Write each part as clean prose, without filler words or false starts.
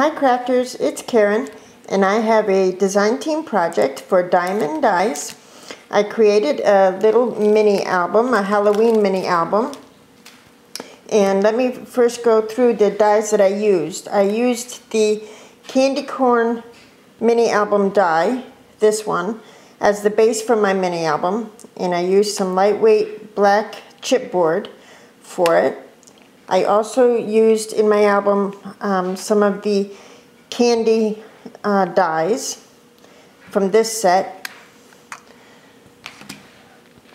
Hi crafters, it's Karen, and I have a design team project for Diemond Dies. I created a little mini album, a Halloween mini album. And let me first go through the dies that I used. I used the candy corn mini album die, this one, as the base for my mini album. And I used some lightweight black chipboard for it. I also used in my album some of the candy dies from this set.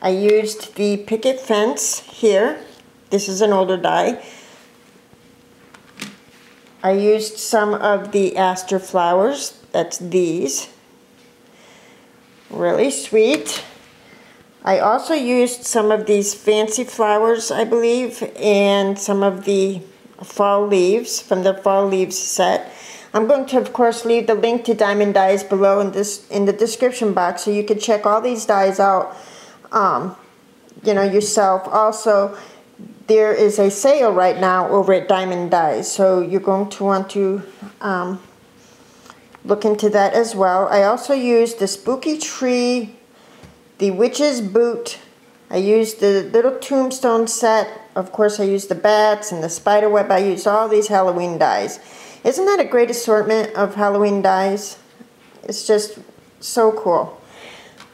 I used the picket fence here. This is an older die. I used some of the aster flowers. That's these. Really sweet. I also used some of these fancy flowers, I believe, and some of the fall leaves from the fall leaves set. I'm going to, of course, leave the link to Diemond Dies below in the description box, so you can check all these dies out, yourself. Also, there is a sale right now over at Diemond Dies, so you're going to want to look into that as well. I also used the spooky tree, the witch's boot. I used the little tombstone set. Of course, I used the bats and the spider web. I used all these Halloween dies. Isn't that a great assortment of Halloween dies? It's just so cool.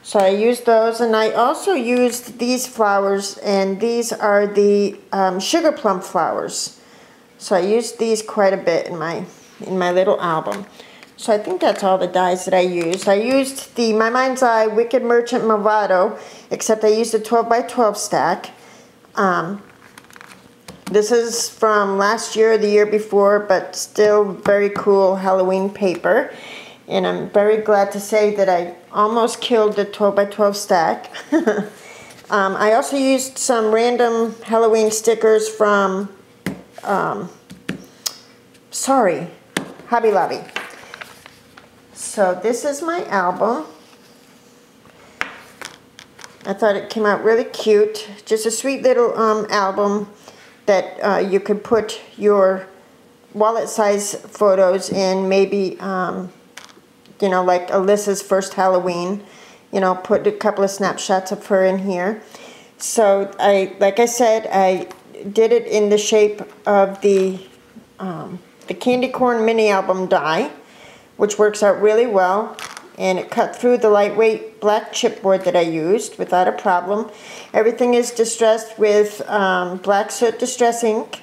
So I used those, and I also used these flowers, and these are the sugar plum flowers. So I used these quite a bit in my little album. So I think that's all the dies that I used. I used the My Mind's Eye Wicked Merchant Movado, except I used a 12 by 12 stack. This is from last year or the year before, but still very cool Halloween paper. And I'm very glad to say that I almost killed the 12 by 12 stack. I also used some random Halloween stickers from, Hobby Lobby. So this is my album. I thought it came out really cute. Just a sweet little album that you could put your wallet size photos in, maybe like Alyssa's first Halloween, put a couple of snapshots of her in here. So like I said, I did it in the shape of the candy corn mini album die, which works out really well, and it cut through the lightweight black chipboard that I used without a problem. Everything is distressed with black soot distress ink.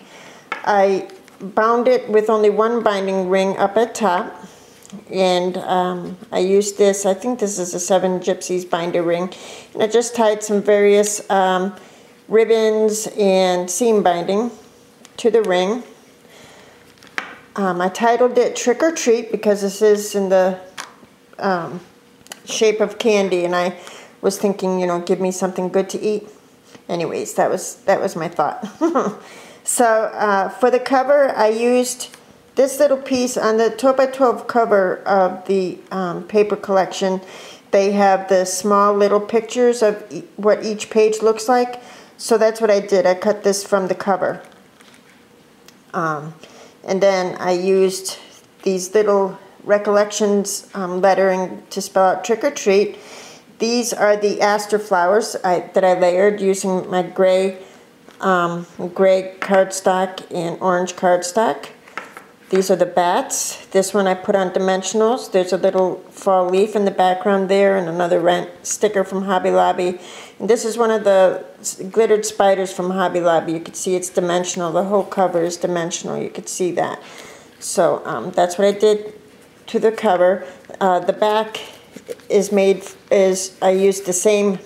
I bound it with only one binding ring up at top, and I used this, I think this is a 7 Gypsies binder ring, and I just tied some various ribbons and seam binding to the ring. I titled it Trick or Treat because this is in the shape of candy, and I was thinking, give me something good to eat. Anyways, that was my thought. So for the cover, I used this little piece on the 12 by 12 cover of the paper collection. They have the small little pictures of what each page looks like. So that's what I did. I cut this from the cover. And then I used these little recollections lettering to spell out Trick or Treat. These are the aster flowers that I layered using my gray cardstock and orange cardstock. These are the bats. This one I put on dimensionals. There's a little fall leaf in the background there, and another sticker from Hobby Lobby. And this is one of the glittered spiders from Hobby Lobby. You can see it's dimensional. The whole cover is dimensional. You could see that. So that's what I did to the cover. The back I used the same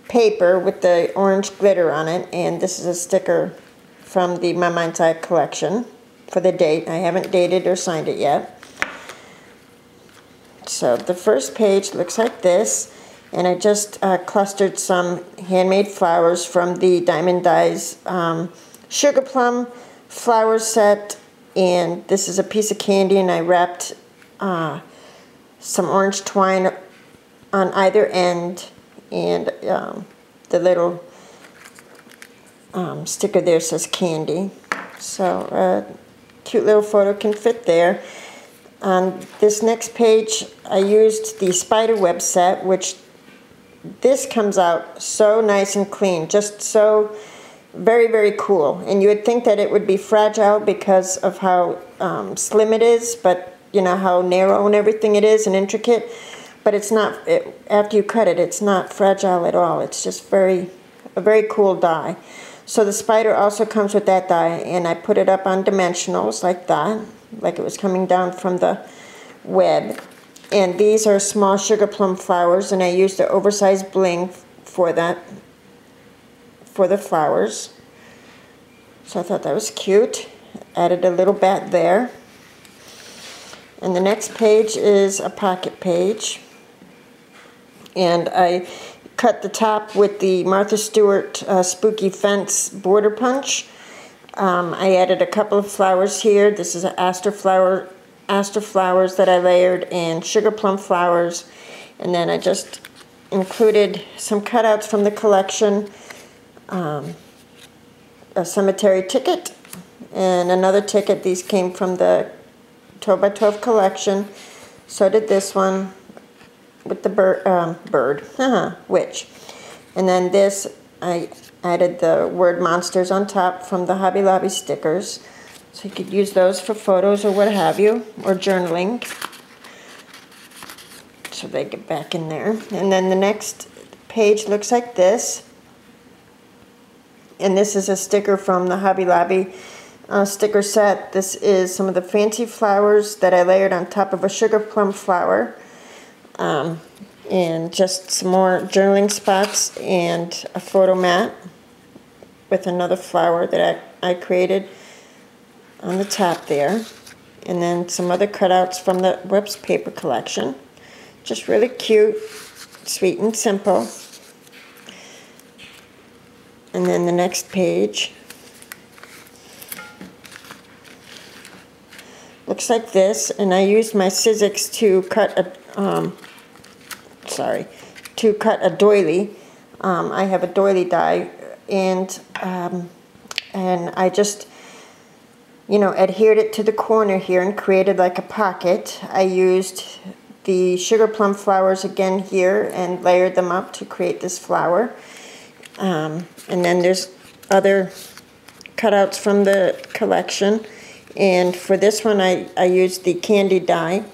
paper with the orange glitter on it, and this is a sticker from the My Mind's Eye collection for the date. I haven't dated or signed it yet. So the first page looks like this, and I just clustered some handmade flowers from the Diemond Dies Sugar Plum flower set, and this is a piece of candy, and I wrapped some orange twine on either end, and the little sticker there says candy. So cute little photo can fit there. On this next page, I used the spider web set, which this comes out so nice and clean, just so very, very cool. And you would think that it would be fragile because of how slim it is, but you know how narrow and everything it is and intricate. But it's not, after you cut it, it's not fragile at all. It's just a very cool die. So the spider also comes with that die, and I put it up on dimensionals like that, like it was coming down from the web. And these are small sugar plum flowers, and I used the oversized bling for that, for the flowers. So I thought that was cute. Added a little bat there. And the next page is a pocket page. And I cut the top with the Martha Stewart Spooky Fence border punch. I added a couple of flowers here. This is an aster flowers that I layered, and sugar plum flowers. And then I just included some cutouts from the collection, a cemetery ticket, and another ticket. These came from the 12 by 12 collection. So did this one with the witch. And then this, I added the word monsters on top from the Hobby Lobby stickers. So you could use those for photos or what have you, or journaling. So they get back in there. And then the next page looks like this. And this is a sticker from the Hobby Lobby sticker set. This is some of the fancy flowers that I layered on top of a sugar plum flower. And just some more journaling spots and a photo mat with another flower that I created on the top there. And then some other cutouts from the Whips paper collection. Just really cute, sweet and simple. And then the next page looks like this, and I used my Sizzix to cut a doily. I have a doily die, and I just, you know, adhered it to the corner here and created like a pocket. I used the sugar plum flowers again here and layered them up to create this flower. And then there's other cutouts from the collection. And for this one, I used the candy die,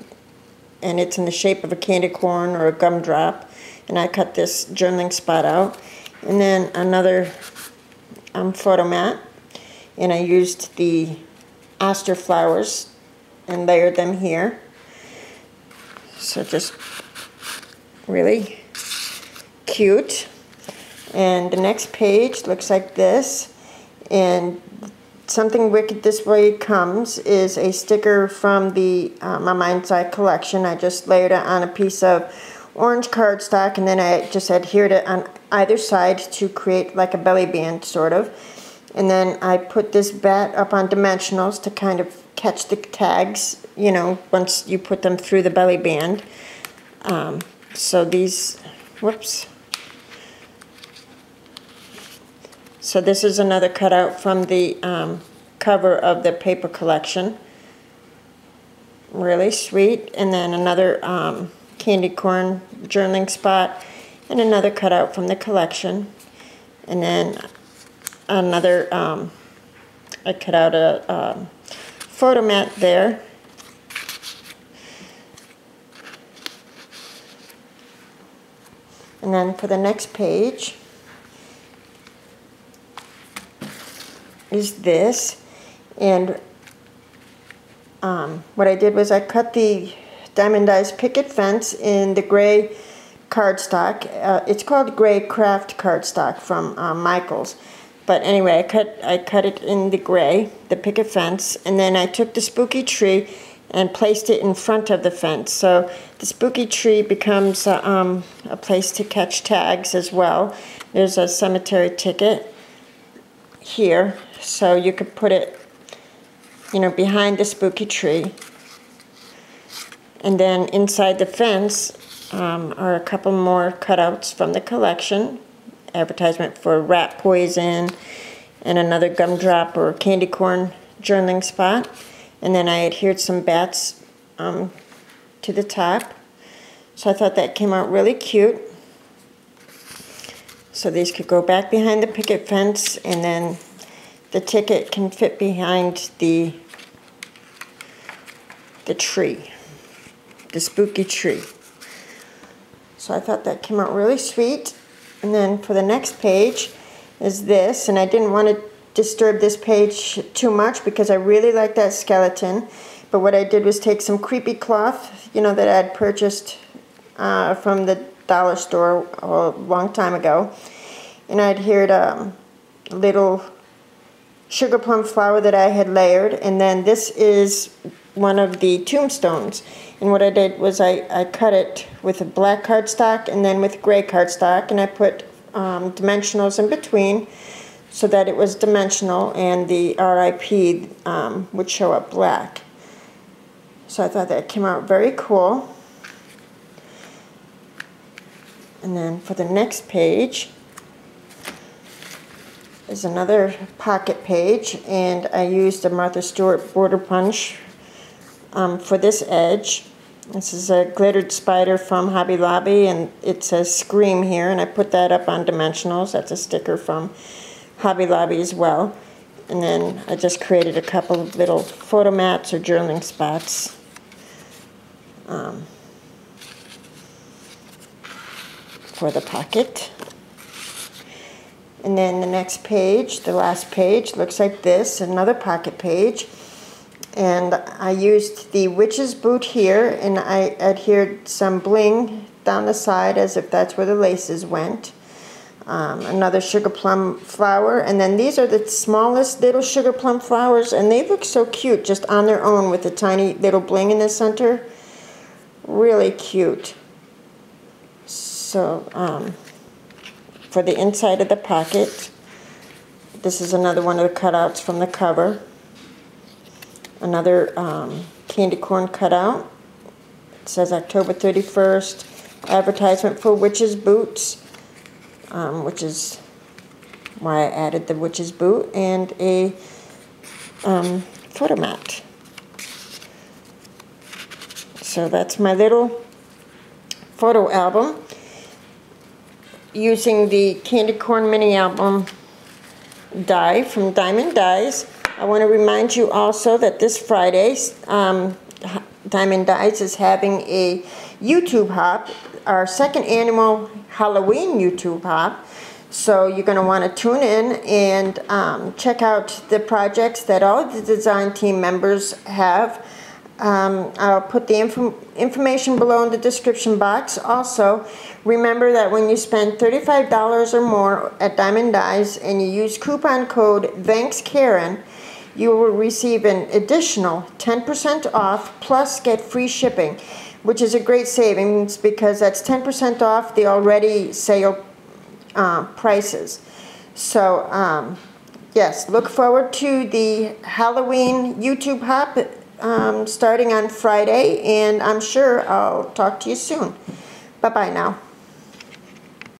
and it's in the shape of a candy corn or a gumdrop. And I cut this journaling spot out. And then another photo mat, and I used the aster flowers and layered them here. So just really cute. And the next page looks like this. And Something Wicked This Way Comes is a sticker from the My Mind's Eye collection. I just layered it on a piece of orange cardstock, and then I just adhered it on either side to create like a belly band, sort of. And then I put this bat up on dimensionals to kind of catch the tags, you know, once you put them through the belly band. So these, whoops. So this is another cutout from the cover of the paper collection. Really sweet. And then another candy corn journaling spot, and another cutout from the collection. And then another, I cut out a photo mat there. And then for the next page is this. And what I did was I cut the Diemond Dies picket fence in the gray cardstock. It's called gray craft cardstock from Michaels. But anyway, I cut it in the gray, the picket fence, and then I took the spooky tree and placed it in front of the fence. So the spooky tree becomes a place to catch tags as well. There's a cemetery ticket here, so you could put it, you know, behind the spooky tree. And then inside the fence are a couple more cutouts from the collection. Advertisement for rat poison, and another gumdrop or candy corn journaling spot. And then I adhered some bats to the top. So I thought that came out really cute. So these could go back behind the picket fence, and then the ticket can fit behind the tree, the spooky tree. So I thought that came out really sweet. And then for the next page is this, and I didn't want to disturb this page too much because I really like that skeleton. But what I did was take some creepy cloth, you know, that I had purchased from the dollar store a long time ago, and I adhered a little sugar plum flower that I had layered, and then this is one of the tombstones. And what I did was I cut it with a black cardstock and then with gray cardstock, and I put dimensionals in between so that it was dimensional, and the RIP would show up black. So I thought that came out very cool. And then for the next page is another pocket page, and I used a Martha Stewart border punch for this edge. This is a glittered spider from Hobby Lobby, and it says Scream here, and I put that up on dimensionals. That's a sticker from Hobby Lobby as well. And then I just created a couple of little photo mats or journaling spots. For the pocket. And then the next page, the last page, looks like this, another pocket page. And I used the witch's boot here, and I adhered some bling down the side as if that's where the laces went. Another sugar plum flower, and then these are the smallest little sugar plum flowers, and they look so cute just on their own with a tiny little bling in the center. Really cute. So for the inside of the pocket, this is another one of the cutouts from the cover. Another candy corn cutout. It says October 31st, advertisement for witch's boots, which is why I added the witch's boot, and a photo mat. So that's my little photo album using the candy corn mini album die from Diemond Dies. I want to remind you also that this Friday, Diemond Dies is having a YouTube hop, our second annual Halloween YouTube hop. So you're going to want to tune in and check out the projects that all of the design team members have. I'll put the information below in the description box. Also, remember that when you spend $35 or more at Diemond Dies and you use coupon code THANKSKaren, you will receive an additional 10% off plus get free shipping, which is a great savings because that's 10% off the already sale prices. So, yes, look forward to the Halloween YouTube hop starting on Friday, and I'm sure I'll talk to you soon. Bye-bye now.